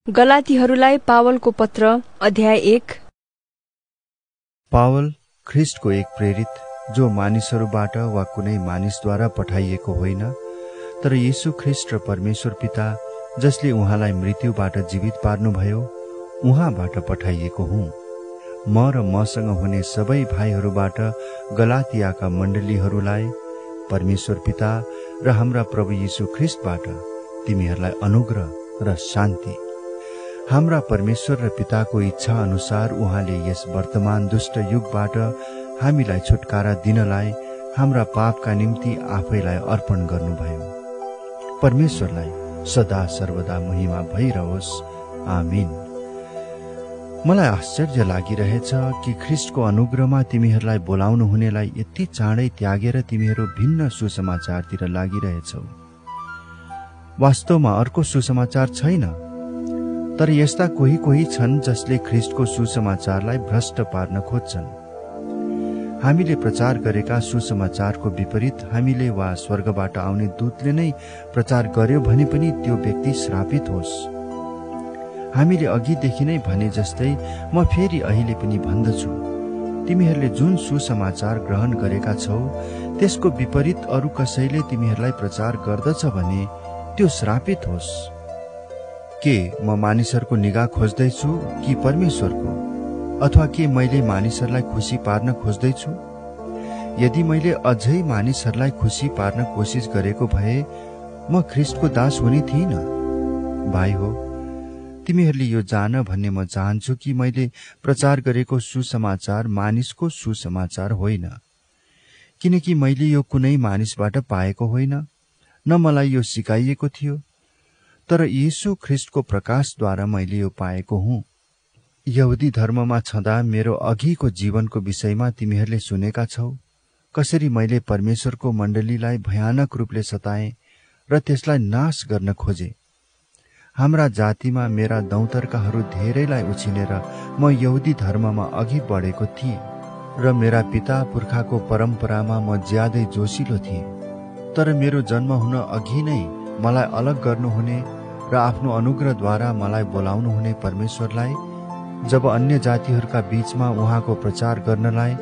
गलातीहरूलाई पावलको पत्र अध्याय 1। पावल ख्रिस्टको एक प्रेरित, जो मानिसहरूबाट वा कुनै मानिसद्वारा पठाइएको होइन, तर येशू ख्रिस्ट र परमेश्वर पिता जसले उहाँलाई मृत्युबाट जीवित पार्नुभयो, उहाँबाट पठाइएको हुँ। म र मसँग हुने सबै भाइहरूबाट गलातियाका मण्डलीहरूलाई परमेश्वर पिता र हाम्रा प्रभु येशू ख्रिस्टबाट तिमीहरूलाई अनुग्रह र शान्ति। हाम्रा परमेश्वर र पिताको इच्छा अनुसार उहाँले यस वर्तमान दुष्ट युगबाट हामीलाई छुटकारा दिनलाई हाम्रा पापका निम्ति आफैलाई अर्पण गर्नुभयो। परमेश्वरलाई सदा सर्वदा महिमा भइरहोस्। आमीन। मलाई आश्चर्य लागिरहेछ कि ख्रिस्टको अनुग्रहमा तिमीहरूलाई बोलाउनु हुनेलाई यति चाँडै त्यागेर तिमीहरू भिन्न सुसमाचारतिर लागिरहेछौ। वास्तवमा अर्को सुसमाचार छैन, तर यस्ता कोही कोही छन् जसले ख्रिस्टको सुसमाचारलाई भ्रष्ट पार्न खोज्छन्। हामीले प्रचार गरेका सुसमाचारको विपरीत हामीले वा स्वर्गबाट आउने दूतले नै प्रचार गर्यो भने पनि त्यो व्यक्ति श्रापित होस्। हामीले अघिदेखि नै भने जस्तै म फेरि अहिले पनि भन्दछु, तिमीहरूले जुन सुसमाचार ग्रहण गरेका छौ त्यसको विपरीत अरू कसैले तिमीहरूलाई प्रचार गर्दछ भने त्यो श्रापित होस्। के म मानिसहरूको निगाह खोज्दैछु कि परमेश्वरको, अथवा के मैले मानिसहरूलाई खुसी पार्न खोज्दैछु? यदि मैले अझै मानिसहरूलाई खुसी पार्न कोसिस गरेको भए म ख्रिस्टको दास हुने थिइनँ। भाइ हो, तिमीहरूले यो जान भन्ने म चाहन्छु कि मैले प्रचार गरेको सुसमाचार मानिसको सुसमाचार होइन, किनकि मैले यो कुनै मानिसबाट पाएको होइन, न मलाई यो सिकाइएको थियो, तर येशू ख्रिस्टको प्रकाशद्वारा मैले यो पाएको हुँ। यहुदी धर्ममा छँदा मेरो अघिको जीवनको विषयमा तिमीहरूले सुनेका छौ, कसरी मैले परमेश्वरको मण्डलीलाई भयानक रूपले सताएँ र त्यसलाई नाश गर्न खोजे। हाम्रा जातिमा मेरा दौतर्काहरू धेरैलाई उछिनेर म यहुदी धर्ममा अघि बढेको थिएँ र मेरा पिता पुर्खाको परम्परामा म ज्यादै जोसिलो थिएँ। तर मेरो जन्म हुन अघि नै मलाई अलग गर्नुहुने र आफ्नो अनुग्रहद्वारा मलाई बोलाउनु हुने परमेश्वरलाई जब अन्य जातिहरूका बीचमा उहाँको प्रचार गर्नलाई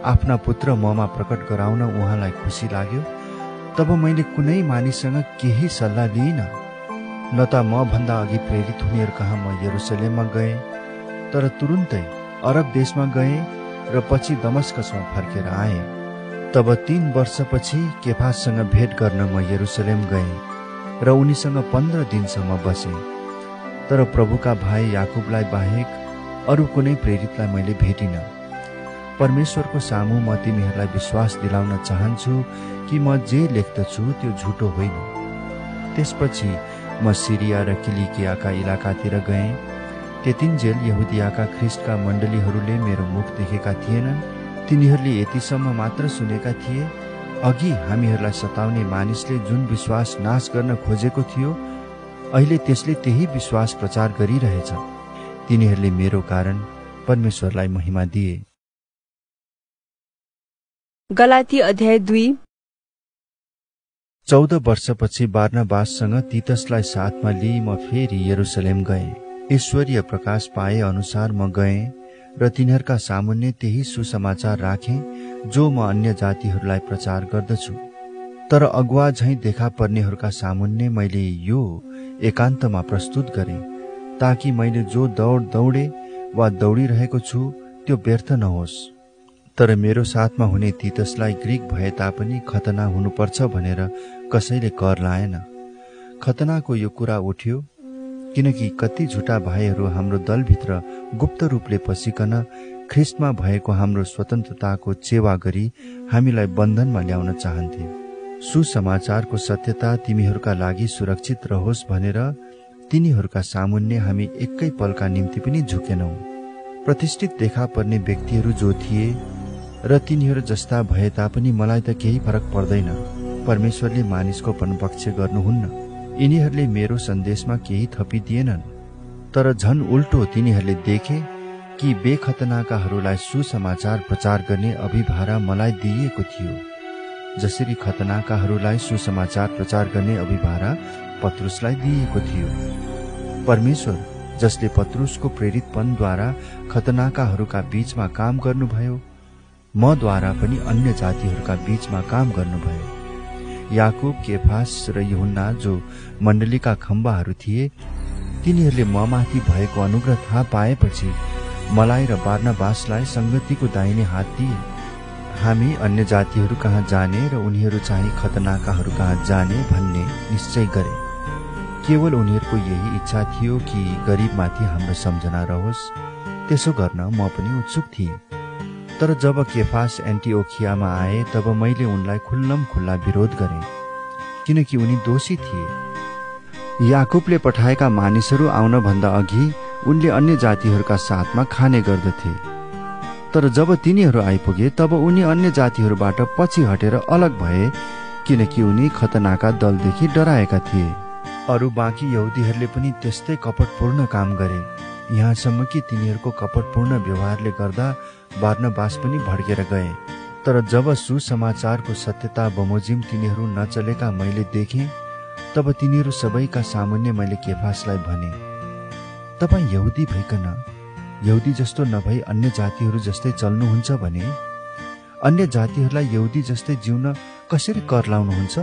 आफ्ना पुत्र ममा प्रकट गराउन उहाँलाई खुसी लाग्यो, तब मैले कुनै मानिससँग केही सल्लाह लिइनँ। न त म भन्दा अघि प्रेरित हुनेहरू कहाँ म यरुसलेममा गएँ, तर तुरुन्तै अरब देशमा गएँ र पछि दमस्कसमा फर्केर आएँ। तब 3 वर्षपछि केफाससँग भेट गर्न म यरुसलेम गएँ र उनीसँग 15 दिनसम्म बसेँ। तर प्रभुका भाइ याकुबलाई बाहेक अरू कुनै प्रेरितलाई मैले भेटिनँ। परमेश्वरको सामु म तिमीहरूलाई विश्वास दिलाउन चाहन्छु कि म जे लेख्दछु त्यो झुटो होइन। त्यसपछि म सिरिया र किलिकियाका इलाकातिर गएँ। त्यतिन्जेल यहुदियाका ख्रिस्टका मण्डलीहरूले मेरो मुख देखेका थिएनन्। तिनीहरूले यतिसम्म मात्र सुनेका थिए, अघि हामीहरूलाई सताउने मानिसले जुन विश्वास नाश गर्न खोजेको थियो, अहिले त्यसले त्यही विश्वास प्रचार गरिरहेछ। तिनीहरूले मेरो कारण परमेश्वरलाई महिमा दिए। गलाती अध्याय 2। 14 वर्षपछि बारनबाससँग तीतसलाई साथमा लिई म फेरि यरुसलेम गएँ। ईश्वरीय प्रकाश पाए अनुसार म गएँ र तिनीहरूका सामुन्ने त्यही सुसमाचार राखेँ जो म अन्य जातिहरूलाई प्रचार गर्दछु। तर अगुवा झैं देखा पर्नेहरूका सामुन्ने मैले यो एकान्तमा प्रस्तुत गरेँ, ताकि मैले जो दौड दौडे वा दौडिरहेको छु त्यो व्यर्थ नहोस्। तर मेरो साथमा हुने तीतसलाई ग्रीक भए तापनि खतना हुनुपर्छ भनेर कसैले कर लाएन। खतनाको यो कुरा उठ्यो किनकि कति झुटा भाइहरू हाम्रो दलभित्र गुप्त रूपले पसिकन ख्रिस्टमा भएको हाम्रो स्वतन्त्रताको चेवा गरी हामीलाई बन्धनमा ल्याउन चाहन्थे। सुसमाचारको सत्यता तिमीहरूका लागि सुरक्षित रहोस् भनेर तिनीहरूका सामुन्ने हामी एकै पलका निम्ति पनि झुकेनौं। प्रतिष्ठित देखा पर्ने व्यक्तिहरू जो थिए र तिनीहरू जस्ता भए तापनि मलाई त केही फरक पर्दैन। परमेश्वरले मानिसको पनपक्ष गर्नुहुन्न। यिनीहरूले मेरो सन्देशमा केही थपिदिएनन्, तर झन उल्टो तिनीहरूले देखे कि बेखतनाकाहरूलाई सुसमाचार प्रचार गर्ने अभिभारा मलाई दिइएको थियो, जसरी खतनाकाहरूलाई सुसमाचार प्रचार गर्ने अभिभारा पत्रुसलाई दिइएको थियो। परमेश्वर जसले पत्रुसको प्रेरितपनद्वारा खतनाकाहरूका बीचमा काम गर्नुभयो, मद्वारा पनि अन्य जातिहरूका बीचमा काम गर्नुभयो। याकुब, केफास र यूहन्ना जो मण्डलीका खम्बाहरू थिए, तिनीहरूले ममाथि भएको अनुग्रह थाहा पाएपछि मलाई र बारनाबासलाई संगतिको दाहिने हात दिए। हामी अन्य जातिहरू कहाँ जाने र उनीहरू चाहिँ खतनाकाहरू कहाँ जाने भन्ने निश्चय गरे। केवल उनीहरूको यही इच्छा थियो कि गरीबमाथि हाम्रो सम्झना रहोस्। त्यसो गर्न म पनि उत्सुक थिएँ। तर जब केफास एन्टिओखियामा आए तब मैले उनलाई खुल्लम खुल्ला विरोध गरेँ, किनकि उनी दोषी थिए। याकुबले पठाएका मानिसहरू आउनभन्दा अघि उनले अन्य जातिहरूका साथमा खाने गर्दथे। तर जब तिनीहरू आइपुगे तब उनी अन्य जातिहरूबाट पछि हटेर अलग भए, किनकि उनी खतनाका दलदेखि डराएका थिए। अरू बाँकी यहुदीहरूले पनि त्यस्तै कपटपूर्ण काम गरे, यहाँसम्म कि तिनीहरूको कपटपूर्ण व्यवहारले गर्दा बारनबास पनि भड्केर गए। तर जब सुसमाचारको सत्यता बमोजिम तिनीहरू नचलेका मैले देखेँ, तब तिनीहरू सबैका सामुन्ने मैले केफासलाई भने, तपाईँ यहुदी भइकन यहुदी जस्तो नभई अन्य जातिहरू जस्तै चल्नुहुन्छ भने अन्य जातिहरूलाई यहुदी जस्तै जिउन कसरी कर लाउनुहुन्छ?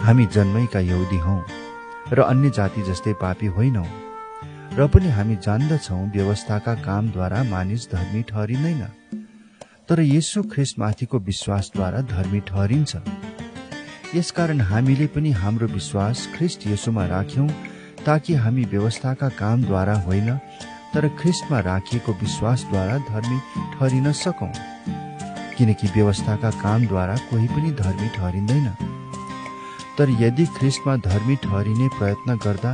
हामी जन्मैका यहुदी हौं र अन्य जाति जस्तै पापी होइनौं, र पनि हामी जान्दछौं व्यवस्थाका कामद्वारा मानिस धर्मी ठहरिँदैन, तर येशू ख्रीष्टमाथिको विश्वासद्वारा धर्मी ठहरिन्छ। यसकारण हामीले पनि हाम्रो विश्वास ख्रीष्ट येशूमा राख्यौं, ताकि हामी व्यवस्थाका कामद्वारा होइन तर ख्रीष्टमा राखिएको विश्वासद्वारा धर्मी ठहरिन सकौं। किनकि व्यवस्थाका कामद्वारा कोही पनि धर्मी ठहरिँदैन। तर यदि ख्रीष्टमा धर्मी ठहरिने प्रयत्न गर्दा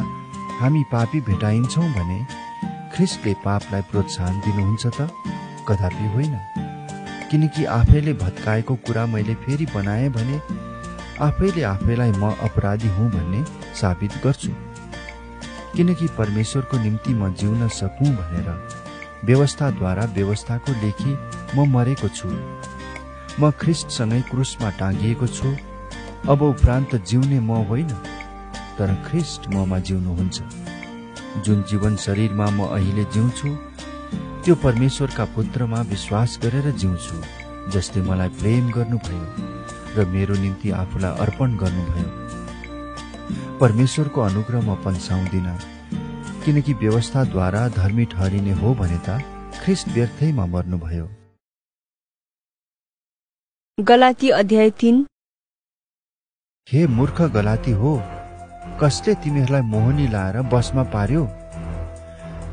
हामी पापी भेटाइन्छौं भने ख्रीष्टले पापलाई प्रोत्साहन दिनुहुन्छ त? कदापि होइन। किनकि आफैले भत्काएको कुरा मैले फेरि बनाएँ भने आफैले आफैलाई म अपराधी हुँ भन्ने साबित गर्छु। किनकि परमेश्वरको निम्ति म जिउन सकूं भनेर व्यवस्थाद्वारा व्यवस्थाको लेखी म मरेको छु। म ख्रीष्टसँगै क्रुसमा टाँगिएको छु। अब उपरान्त जिउने म होइन, तर ख्रीष्ट ममा जिउनुहुन्छ। जुन जीवन शरीरमा म अहिले जिउँछु त्यो परमेश्वरका पुत्रमा विश्वास गरेर जिउँछु, जसले मलाई प्रेम गर्नुभयो र मेरो निम्ति आफूलाई अर्पण गर्नुभयो। परमेश्वरको अनुग्रह म पन्साउँदिन, किनकि व्यवस्थाद्वारा धर्मी ठहरिने हो भने त ख्रीष्ट व्यर्थैमा मर्नुभयो। गलाती अध्याय 3। हे मूर्ख गलाती हो, कसले तिमीहरूलाई मोहनी लाएर बसमा पार्यो?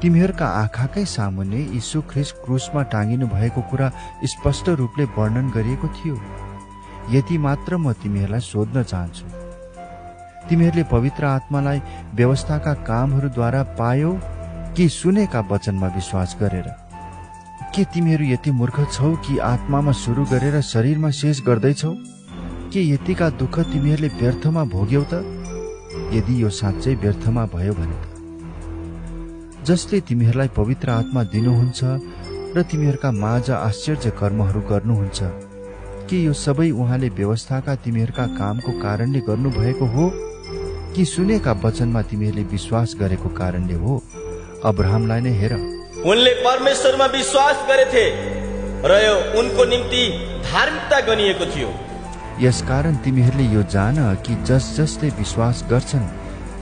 तिमीहरूका आँखाकै सामुन्ने यीशु ख्रीष्ट क्रुसमा टाँगिनु भएको कुरा स्पष्ट रूपले वर्णन गरिएको थियो। यति मात्र म तिमीहरूलाई सोध्न चाहन्छु, तिमीहरूले पवित्र आत्मालाई व्यवस्थाका कामहरूद्वारा पायो कि सुनेका वचनमा विश्वास गरेर? के तिमीहरू यति मूर्ख छौ कि आत्मामा सुरु गरेर शरीरमा शेष गर्दैछौ? के यतिका दुःख तिमीहरूले व्यर्थमा भोग्यौ त? यदि यो साँच्चै व्यर्थमा भयो भने त जसले तिमीहरूलाई पवित्र आत्मा दिनुहुन्छ र तिमीहरूका माझ आश्चर्य कर्महरू गर्नुहुन्छ, के यो सबै उहाँले व्यवस्थाका तिमीहरूका कामको कारणले गर्नुभएको हो कि सुनेका वचनमा तिमीहरूले विश्वास गरेको कारणले हो? अब्राहमलाई नै हेर, उनले परमेश्वरमा विश्वास गरेथे र यो उनको निम्ति धार्मिकता गनिएको थियो। यसकारण तिमीहरूले यो जान कि जसले विश्वास गर्छन्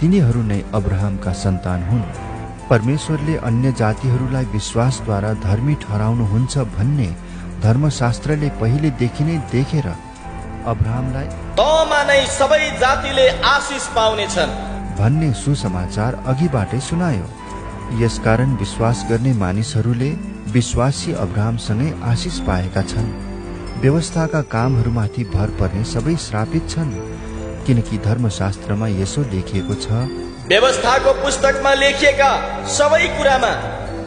तिनीहरू नै अब्राहमका सन्तान हुन्। परमेश्वरले अन्य जातिहरूलाई विश्वासद्वारा धर्मी ठहराउनुहुन्छ भन्ने धर्मशास्त्रले पहिलेदेखि नै देखेर अब्राहमलाई तँमा नै सबै जातिले आशिष पाउनेछन् भन्ने सुसमाचार अघिबाटै सुनायो। यसकारण विश्वास गर्ने मानिसहरूले विश्वासी अब्राहमसँगै आशिष पाएका छन्। व्यवस्थाका कामहरूमाथि भर पर्ने सबै श्रापित छन्, किनकि धर्मशास्त्रमा यसो लेखिएको छ, व्यवस्थाको पुस्तकमा लेखिएका सबै कुरामा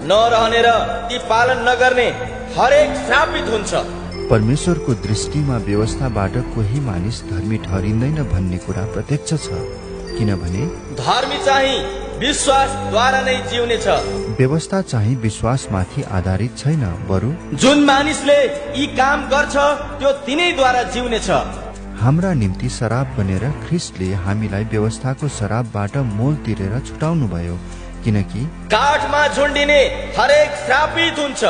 नरहने र ती पालन नगर्ने हरेक श्रापित हुन्छ। परमेश्वरको दृष्टिमा व्यवस्थाबाट कोही मानिस धर्मी ठहरिँदैन भन्ने कुरा प्रत्यक्ष छ, किनभने धर्मी चाहिँ विश्वासद्वारा नै जिउने छ। व्यवस्था चाहिँ विश्वासमाथि आधारित छैन, बरु जुन मानिसले यी काम गर्छ त्यो तिनैद्वारा जिउने छ। हाम्रा निम्ति शराब बनेर ख्रीष्टले हामीलाई व्यवस्थाको शराबबाट मोल तिरेर छुटाउनु भयो, किनकि काठमा झुन्डिने हरेक श्रापित हुन्छ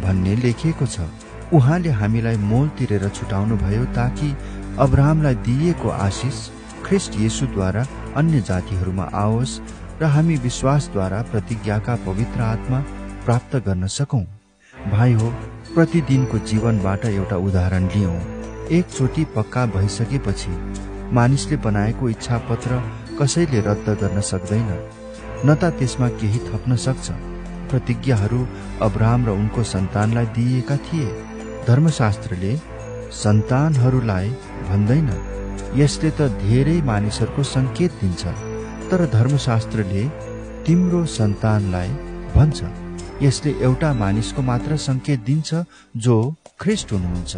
भन्ने लेखिएको छ। उहाँले हामीलाई मोल तिरेर छुटाउनु भयो ताकि अब्राहमलाई दिइएको आशिष ख्रिस्ट येशूद्वारा अन्य जातिहरूमा आओस् र हामी विश्वासद्वारा प्रतिज्ञाका पवित्र आत्मा प्राप्त गर्न सकौं। भाइ हो, प्रतिदिनको जीवनबाट एउटा उदाहरण लियौं। एकचोटि पक्का भइसकेपछि मानिसले बनाएको इच्छा पत्र कसैले रद्द गर्न सक्दैन, न त त्यसमा केही थप्न सक्छ। प्रतिज्ञाहरू अब्राहम र उनको सन्तानलाई दिइएका थिए। धर्मशास्त्रले सन्तानहरूलाई भन्दैन, यसले त धेरै मानिसहरूको संकेत दिन्छ, तर धर्मशास्त्रले तिम्रो सन्तानलाई भन्छ, यसले एउटा मानिसको मात्र संकेत दिन्छ जो ख्रिस्ट हुनुहुन्छ।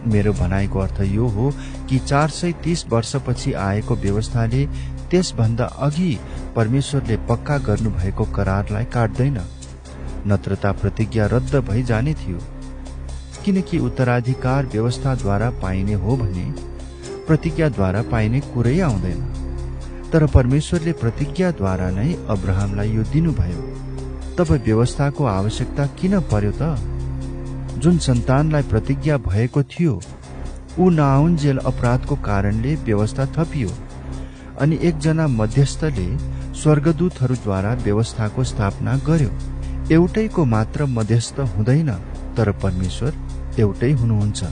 मेरो भनाइको अर्थ यो हो कि 430 वर्षपछि आएको व्यवस्थाले त्यसभन्दा अघि परमेश्वरले पक्का गर्नुभएको करारलाई काट्दैन, नत्र त प्रतिज्ञा रद्द भई जाने थियो। किनकि उत्तराधिकार व्यवस्थाद्वारा पाइने हो भने प्रतिज्ञाद्वारा पाइने कुरै आउँदैन। तर परमेश्वरले प्रतिज्ञाद्वारा नै अब्राहमलाई यो दिनुभयो। तब व्यवस्थाको आवश्यकता किन पर्यो त? जुन सन्तानलाई प्रतिज्ञा भएको थियो ऊ नआउन्जेल अपराधको कारणले व्यवस्था थपियो, अनि एकजना मध्यस्थले स्वर्गदूतहरूद्वारा व्यवस्थाको स्थापना गर्यो। एउटैको मात्र मध्यस्थ हुँदैन, तर परमेश्वर एउटै हुनुहुन्छ।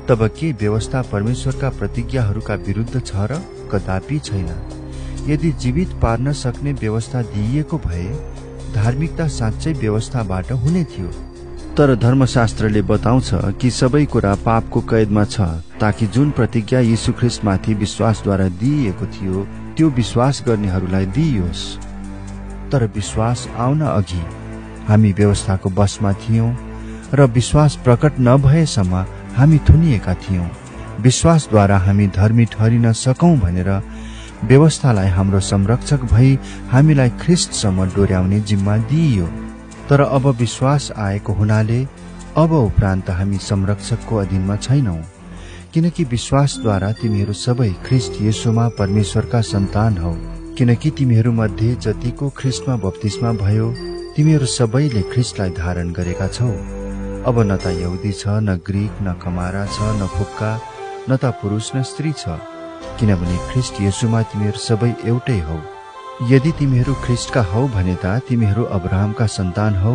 तब के व्यवस्था परमेश्वरका प्रतिज्ञाहरूका विरुद्ध छ र? कदापि छैन। यदि जीवित पार्न सक्ने व्यवस्था दिइएको भए धार्मिकता साँच्चै व्यवस्थाबाट हुने थियो। तर धर्मशास्त्रले बताउँछ कि सबै कुरा पापको कैदमा छ, ताकि जुन प्रतिज्ञा यीशु ख्रिस्टमाथि विश्वासद्वारा दिइएको थियो त्यो विश्वास गर्नेहरूलाई दिइयोस्। तर विश्वास आउन अघि हामी व्यवस्थाको बसमा थियौं र विश्वास प्रकट नभएसम्म हामी थुनिएका थियौं। विश्वासद्वारा हामी धर्मी ठहरिन सकौं भनेर व्यवस्थालाई हाम्रो संरक्षक भई हामीलाई ख्रिस्टसम्म डोर्याउने जिम्मा दिइयो। तर अब विश्वास आएको हुनाले अब उपरान्त हामी संरक्षकको अधीनमा छैनौं, किनकि विश्वासद्वारा तिमीहरू सबै ख्रिस्ट येशूमा परमेश्वरका सन्तान हौ। किनकि तिमीहरू मध्ये जतिको ख्रिस्टमा बप्तिस्मा भयो तिमीहरू सबैले ख्रिस्टलाई धारण गरेका छौ। अब न त यहुदी छ, न ग्रीक, न कमारा छ, न फुक्का, न त पुरुष न स्त्री छ, किनभने ख्रिस्ट येशूमा तिमीहरू सबै एउटै हौ। यदि तिमीहरू ख्रिस्टका हौ भने त तिमीहरू अब्राहमका सन्तान हौ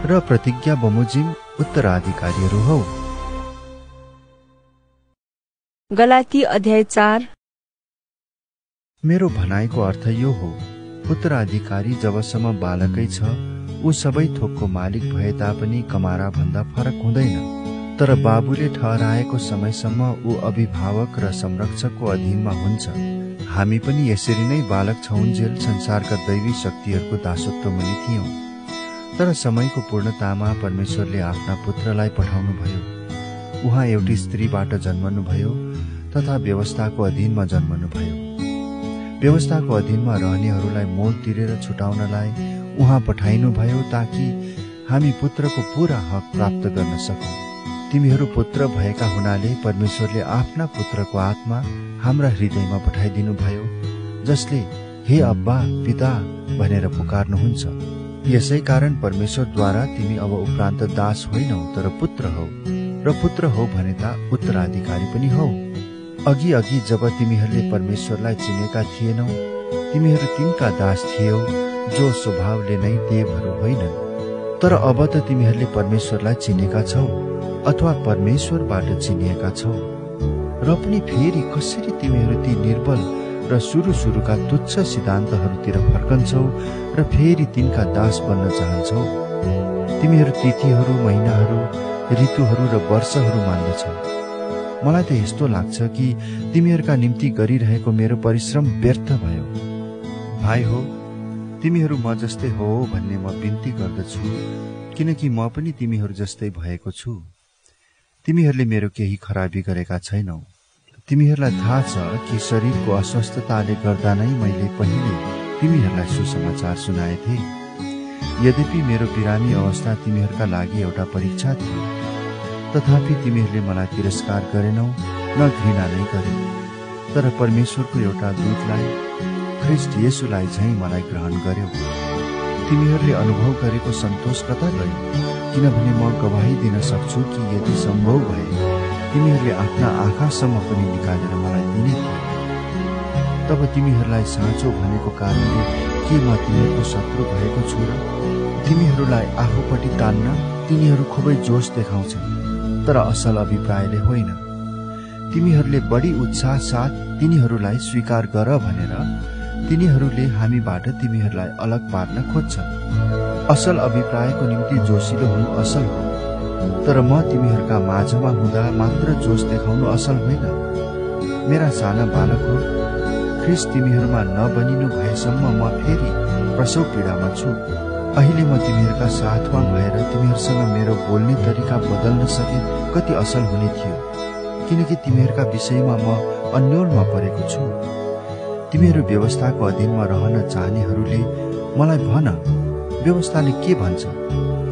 र प्रतिज्ञा बमोजिम उत्तराधिकारीहरू हौ। गलाती अध्याय 4। मेरो भनाइको अर्थ यो हो, उत्तराधिकारी जबसम्म बालकै छ ऊ सबै थोकको मालिक भए तापनि कमारा भन्दा फरक हुँदैन। तर बाबुले ठहराएको समयसम्म ऊ अभिभावक र संरक्षकको अधीनमा हुन्छ। हामी पनि यसरी नै बालक छौन्जेल संसारका दैवी शक्तिहरूको दासत्व मुनि थियौं। तर समयको पूर्णतामा परमेश्वरले आफ्ना पुत्रलाई पठाउनुभयो। उहाँ एउटी स्त्रीबाट जन्मनुभयो तथा व्यवस्थाको अधीनमा जन्मनुभयो। व्यवस्थाको अधीनमा रहनेहरूलाई मोल तिरेर छुटाउनलाई उहाँ पठाइनुभयो ताकि हामी पुत्रको पूरा हक प्राप्त गर्न सकौं। तिमीहरू पुत्र भएका हुनाले परमेश्वरले आफ्ना पुत्रको आत्मा हाम्रा हृदयमा पठाइदिनु भयो, जसले हे अब्बा पिता भनेर पुकार्नुहुन्छ। यसै कारण परमेश्वरद्वारा तिमी अब उपरान्त दास होइनौ तर पुत्र हौ, र पुत्र हौ भने त उत्तराधिकारी पनि हौ। अघि अघि जब तिमीहरूले परमेश्वरलाई चिनेका थिएनौ तिमीहरू तिनका दास थियौ जो स्वभावले नै देवहरू होइनन्। तर अब त तिमीहरूले परमेश्वरलाई चिनेका छौ अथवा परमेश्वरबाट चिनिएका छौ, र पनि फेरि कसरी तिमीहरू ती निर्बल र सुरुका तुच्छ सिद्धान्तहरूतिर फर्कन्छौ र फेरि तिनका दास बन्न चाहन्छौ। तिमीहरू तिथिहरू, महिनाहरू, ऋतुहरू र वर्षहरू मान्दछौ। मलाई त यस्तो लाग्छ कि तिमीहरूका निम्ति गरिरहेको मेरो परिश्रम व्यर्थ भयो। भाइ हो, तिमीहरू म जस्तै हो भन्ने म बिन्ती गर्दछु, किनकि म पनि तिमीहरू जस्तै भएको छु। तिमीहरूले मेरो केही खराबी गरेका छैनौ। तिमीहरूलाई थाहा छ कि शरीरको अस्वस्थताले गर्दा नै मैले पहिले तिमीहरूलाई सुसमाचार सुनाएथे। यद्यपि मेरो बिरामी अवस्था तिमीहरूका लागि एउटा परीक्षा थियो, तथापि तिमीहरूले मलाई तिरस्कार गरेनौ, न घृणा नै गरे। तर परमेश्वरको एउटा दूतलाई ख्रिस्ट येशूलाई झैं मलाई ग्रहण गर्यौ। तिमीहरूले अनुभव गरेको सन्तोष कता गयो? किनभने म गवाही दिन सक्छु कि यदि सम्भव भए तिमीहरूले आफ्ना आँखासम्म पनि निकालेर मलाई दिने थियो। तब तिमीहरूलाई साँचो भनेको कारणले के म तिमीहरूको शत्रु भएको छु र? तिमीहरूलाई आफूपट्टि तान्न तिनीहरू खुबै जोश देखाउँछन्, तर असल अभिप्रायले होइन। तिमीहरूले बढी उत्साह साथ तिनीहरूलाई स्वीकार गर भनेर तिनीहरूले हामीबाट तिमीहरूलाई अलग पार्न खोज्छन्। असल अभिप्रायको निम्ति जोसिलो हुनु असल हो, तर म तिमीहरूका माझमा हुँदा मात्र जोश देखाउनु असल होइन। मेरा साना बालक हो, ख्रिस्ट तिमीहरूमा नबनिनु भएसम्म म फेरि प्रसव पीडामा छु। अहिले म तिमीहरूका साथमा भएर तिमीहरूसँग मेरो बोल्ने तरिका बदल्न सके कति असल हुने थियो, किनकि तिमीहरूका विषयमा म अन्योलमा परेको छु। तिमीहरू व्यवस्थाको अधीनमा रहन चाहनेहरूले मलाई भन, व्यवस्थाले के भन्छ?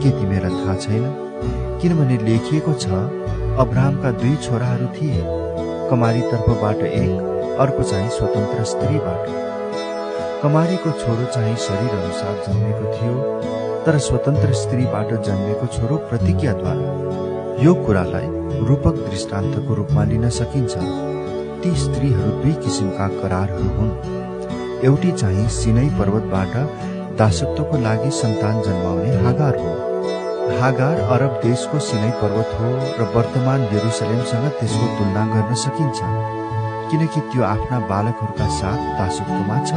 के तिमीहरूलाई थाहा छैन? किनभने लेखिएको छ, अब्राहमका 2 छोराहरू थिए, कमारी तर्फबाट एक, अर्को चाहिँ स्वतन्त्र स्त्रीबाट। कमारीको छोरो चाहिँ शरीर अनुसार जन्मेको थियो, तर स्वतन्त्र स्त्रीबाट जन्मेको छोरो प्रतिज्ञाद्वारा। यो कुरालाई रूपक दृष्टान्तको रूपमा लिन सकिन्छ। ती स्त्रीहरू 2 किसिमका करारहरू हुन्। एउटी चाहिँ सिनै पर्वतबाट दासत्वको लागि सन्तान जन्माउने हागार हो। हागार अरब देशको सिनै पर्वत हो र वर्तमान यरुसलेमसँग त्यसको तुलना गर्न सकिन्छ, किनकि त्यो आफ्ना बालकहरूका साथ दासत्वमा छ।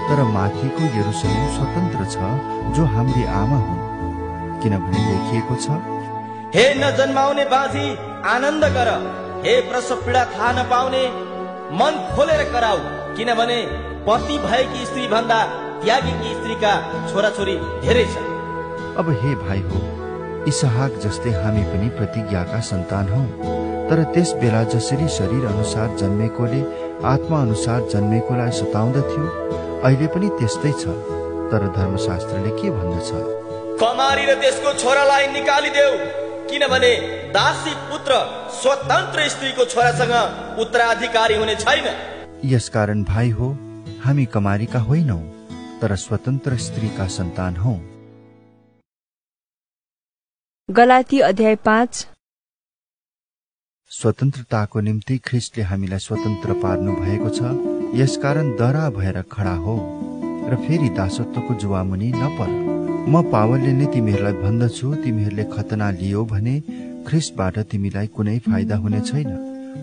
तर माथिको यरुसलेम स्वतन्त्र छ, जो हाम्री आमा हुन्, किनभने लेखिएको छ, हे नजन्माउने बाजी आनन्द गर, हे प्रसव पीडा थाहा नपाउने मन खोलेर कराऊ, किनभने पति भएकी स्त्री भन्दा त्यागेकी स्त्रीका छोराछोरी धेरै छन्। अब हे भाइ हो, इसहाक जस्तै हामी पनि प्रतिज्ञाका सन्तान हौ। तर त्यस बेला जसरी शरीर अनुसार जन्मेकोले आत्मा अनुसार जन्मेकोलाई सताउँदथ्यो, अहिले पनि त्यस्तै छ। तर धर्मशास्त्रले के भन्दछ? कमारी र त्यसको छोरालाई निकालिदेऊ, किनभने दासी पुत्र स्वतन्त्र स्त्रीको छोरासँग उत्तराधिकारी हुने छैन। यसकारण भाइ हो, हामी कमारीका होइनौ, तर स्वतन्त्र स्त्रीका सन्तान हौ। गलाती अध्याय 5। स्वतन्त्रताको निम्ति ख्रिस्टले हामीलाई स्वतन्त्र पार्नु भएको छ। यसकारण दरा भएर खडा हो र फेरि दासत्वको जुवामुनि नपर। म पावलले नै तिमीहरूलाई भन्दछु, तिमीहरूले खतना लियो भने ख्रिस्टबाट तिमीलाई कुनै फाइदा हुने छैन।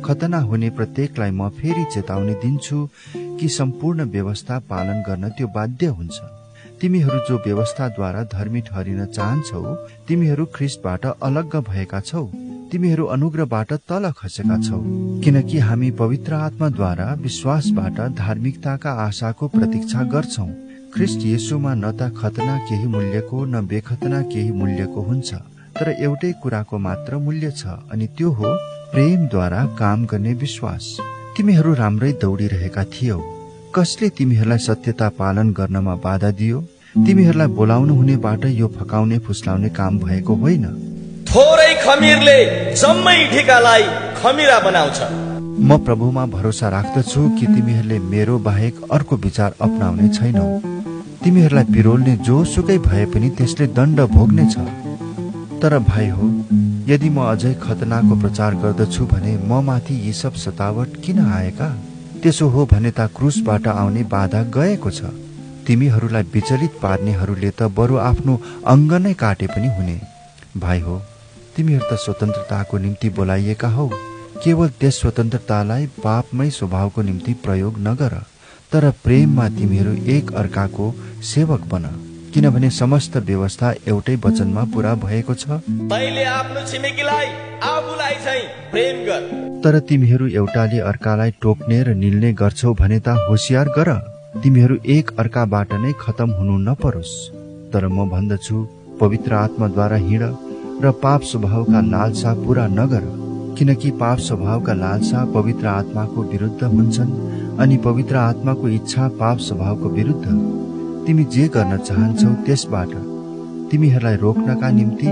खतना हुने प्रत्येकलाई म फेरि चेतावनी दिन्छु कि सम्पूर्ण व्यवस्था पालन गर्न त्यो बाध्य हुन्छ। तिमीहरू जो व्यवस्थाद्वारा धर्मी ठहरिन चाहन्छौ, तिमीहरू ख्रिस्टबाट अलग भएका छौ। तिमीहरू अनुग्रहबाट तल खसेका छौ, किनकि हामी पवित्र आत्माद्वारा विश्वासबाट धार्मिकताका आशाको प्रतीक्षा गर्छौं। ख्रिस्ट येशूमा न त खतना केही मूल्यको न बेखतना केही मूल्यको हुन्छ, तर एउटै कुराको मात्र मूल्य छ, अनि त्यो हो प्रेमद्वारा काम गर्ने विश्वास। तिमीहरू राम्रै दौडिरहेका थियौ। कसले तिमीहरूलाई सत्यता पालन गर्नमा बाधा दियो? तिमीहरूलाई बोलाउनु हुनेबाट यो फकाउने फुस्लाउने काम भएको होइन। थोरै खमीरले जम्मै ढिकालाई खमीरा बनाउँछ। म प्रभुमा भरोसा राख्दछु कि तिमीहरूले मेरो बाहेक अर्को विचार अपनाउने छैनौ। तिमीहरूलाई पिरोल्ने जोसुकै भए पनि त्यसले दण्ड भोग्नेछ। तर भाइ हो, यदि म अझै खतनाको प्रचार गर्दछु भने म माथि यी सब सतावट किन आएका? त्यसो हो भने त क्रुसबाट आउने बाधा गएको छ। तिमीहरूलाई विचलित पार्नेहरूले त बरु आफ्नो अङ्ग नै काटे पनि हुने। भाइ हो, तिमीहरू त स्वतन्त्रताको निम्ति बोलाइएका हौ। केवल त्यस स्वतन्त्रतालाई पापमय स्वभावको निम्ति प्रयोग नगर, तर प्रेममा तिमीहरू एक अर्काको सेवक बन, किनभने समस्त व्यवस्था एउटै वचनमा पूरा भएको छ। तैले आफ्नो छिमेकीलाई आफूलाई चाहिँ प्रेम गर। तर तिमीहरू एउटाले अर्कालाई टोक्ने र निल्ने गर्छौ भने त होशियार गर, तिमीहरू एक अर्काबाट नै खतम हुनु नपरोस्। तर म भन्दछु, पवित्र आत्माद्वारा हिँड र पाप स्वभावका लालसा पूरा नगर, किनकि पाप स्वभावका लालसा पवित्र आत्माको विरुद्ध हुन्छन्, अनि पवित्र आत्माको इच्छा पाप स्वभावको विरुद्ध। तिमी जे गर्न चाहन्छौ त्यसबाट तिमीहरूलाई रोक्नका निम्ति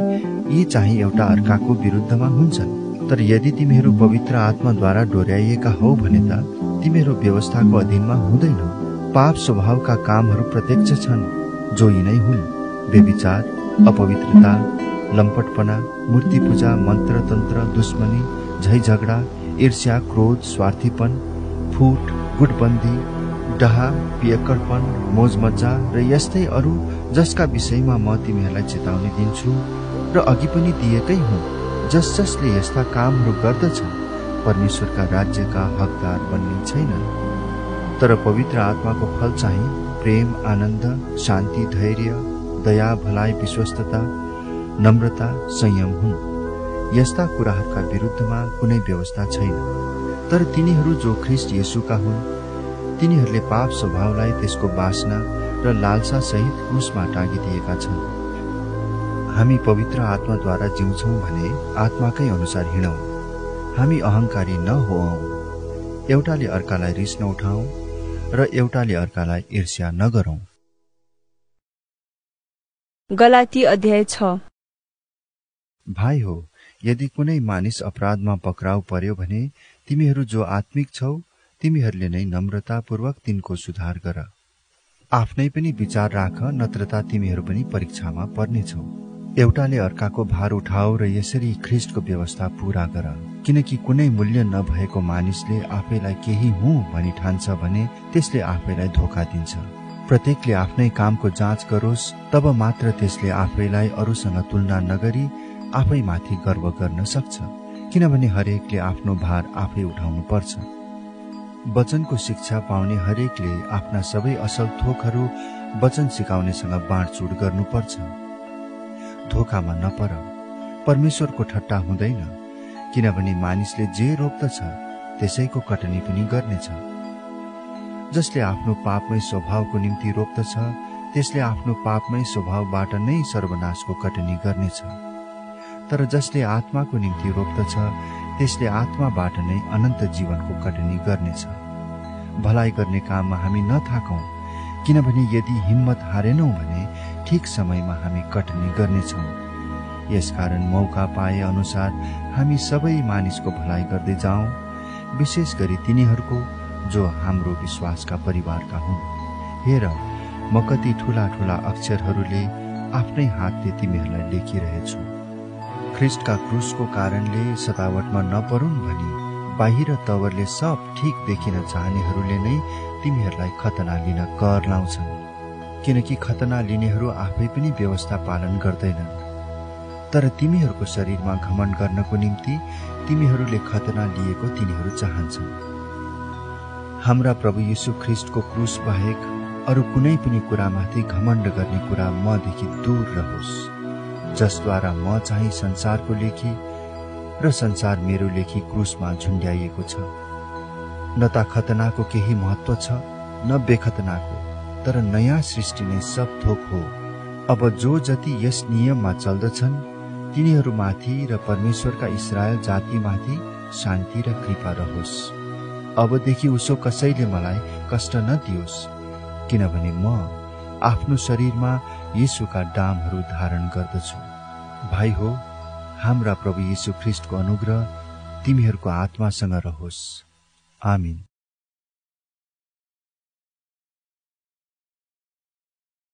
यी चाहिँ एउटा अर्काको विरुद्धमा हुन्छन्। तर यदि तिमीहरू पवित्र आत्माद्वारा डोर्याइएका हौ भने त तिमीहरू व्यवस्थाको अधीनमा हुँदैनौ, पाप स्वभावका कामहरू प्रत्यक्ष छन्, जो यिनै हुन्: व्यभिचार, अपवित्रता, लम्पटपना, मूर्ति पूजा, मन्त्र तन्त्र, दुश्मनी, झैझगडा, ईर्ष्या, क्रोध, स्वार्थीपन, फुट, गुटबन्दी, डहा, पियक्कड़पन, मोजमज्जा र यस्तै अरू, जसका विषयमा म तिमीहरूलाई चेतावनी दिन्छु र अघि पनि दिएकै हुँ। जसले यस्ता कामहरू गर्दछ परमेश्वरका राज्यका हकदार बन्ने छैनन्। तर पवित्र आत्माको फल चाहिँ प्रेम, आनन्द, शान्ति, धैर्य, दया, भलाइ, विश्वस्तता, नम्रता, संयम हुन्। यस्ता कुराहरूका विरुद्धमा कुनै व्यवस्था छैन। तर तिनीहरू जो ख्रीष्ट येशूका हुन्, तिनीहरूले पाप स्वभावलाई त्यसको वासना र लालसा सहित क्रुसमा टाँगिदिएका छन्। हामी पवित्र आत्माद्वारा जिउँछौं भने आत्माकै अनुसार हिँडौं। हामी अहंकारी नहोऔं, एउटाले अर्कालाई रिस नउठाऔं र एउटाले अर्कालाई ईर्ष्या नगरौं। गलाती अध्याय 6। भाइ हो, यदि कुनै मानिस अपराधमा पक्राउ पर्यो भने तिमीहरू जो आत्मिक छौ, तिमीहरूले नै नम्रतापूर्वक तिनको सुधार गर। आफ्नै पनि विचार राख, नत्रता तिमीहरू पनि परीक्षामा पर्नेछौ। एउटाले अर्काको भार उठाओ र यसरी ख्रीष्टको व्यवस्था पूरा गर। किनकि कुनै मूल्य नभएको मानिसले आफैलाई केही हुँ भनी ठान्छ भने त्यसले आफैलाई धोका दिन्छ। प्रत्येकले आफ्नै कामको जाँच गरोस्, तब मात्र त्यसले आफैलाई अरूसँग तुलना नगरी आफैमाथि गर्व गर्न सक्छ। किनभने हरेकले आफ्नो भार आफै उठाउनु पर्छ। वचनको शिक्षा पाउने हरेकले आफ्ना सबै असल थोकहरू वचन सिकाउनेसँग बाँडचुँड गर्नुपर्छ। धोकामा नपर, परमेश्वरको ठट्टा हुँदैन। किनभने मानिसले जे रोप्दछ त्यसैको कटनी पनि गर्नेछ। जसले आफ्नो पापमै स्वभावको निम्ति रोप्दछ त्यसले आफ्नो पापमै स्वभावबाट नै सर्वनाशको कटनी गर्नेछ। तर जसले आत्माको निम्ति रोप्दछ त्यसले आत्माबाट नै अनन्त जीवनको कटनी गर्नेछ। भलाइ गर्ने काममा हामी नथाकौं, किनभने यदि हिम्मत हारेनौं भने ठीक समयमा हामी कटनी गर्नेछौं। यसकारण मौका पाए अनुसार हामी सबै मानिसको भलाइ गर्दै जाउँ, विशेष गरी तिनीहरूको जो हाम्रो विश्वासका परिवारका हुन्। हेर, म कति ठूला ठूला अक्षरहरूले आफ्नै हातले तिमीहरूलाई लेखिरहेछु। ख्रीष्टका क्रुसको कारणले सतावटमा नपरुन् भनी बाहिर तवरले सब ठीक देखिन चाहनेहरूले नै तिमीहरूलाई खतना लिन कर लाउँछन्। किनकि खतना लिनेहरू आफै पनि व्यवस्था पालन गर्दैनन्। तर तिमीहरूको शरीरमा घमण्ड गर्नको निम्ति तिमीहरूले खतना लिएको तिनीहरू चाहन्छन्। हाम्रा प्रभु येशू ख्रीष्टको क्रुस बाहेक अरू कुनै पनि कुरामाथि घमण्ड गर्ने कुरा मदेखि दूर रहोस्, जसद्वारा म चाहिँ संसारको लेखी र संसार मेरो लेखी क्रुसमा झुन्ड्याइएको छ। न त खतनाको केही महत्व छ, न बेखतनाको, तर नयाँ सृष्टि नै सब थोक हो। अब जो जति यस नियममा चल्दछन् तिनीहरूमाथि र परमेश्वरका इस्रायल जातिमाथि शान्ति र कृपा रहोस्। अबदेखि उसो कसैले मलाई कष्ट नदियोस्, किनभने म आफ्नो शरीरमा येशूका डामहरू धारण गर्दछु। भाइ हो, हाम्रा प्रभु येशू ख्रीष्टको अनुग्रह तिमीहरूको आत्मासँग रहोस्। आमीन।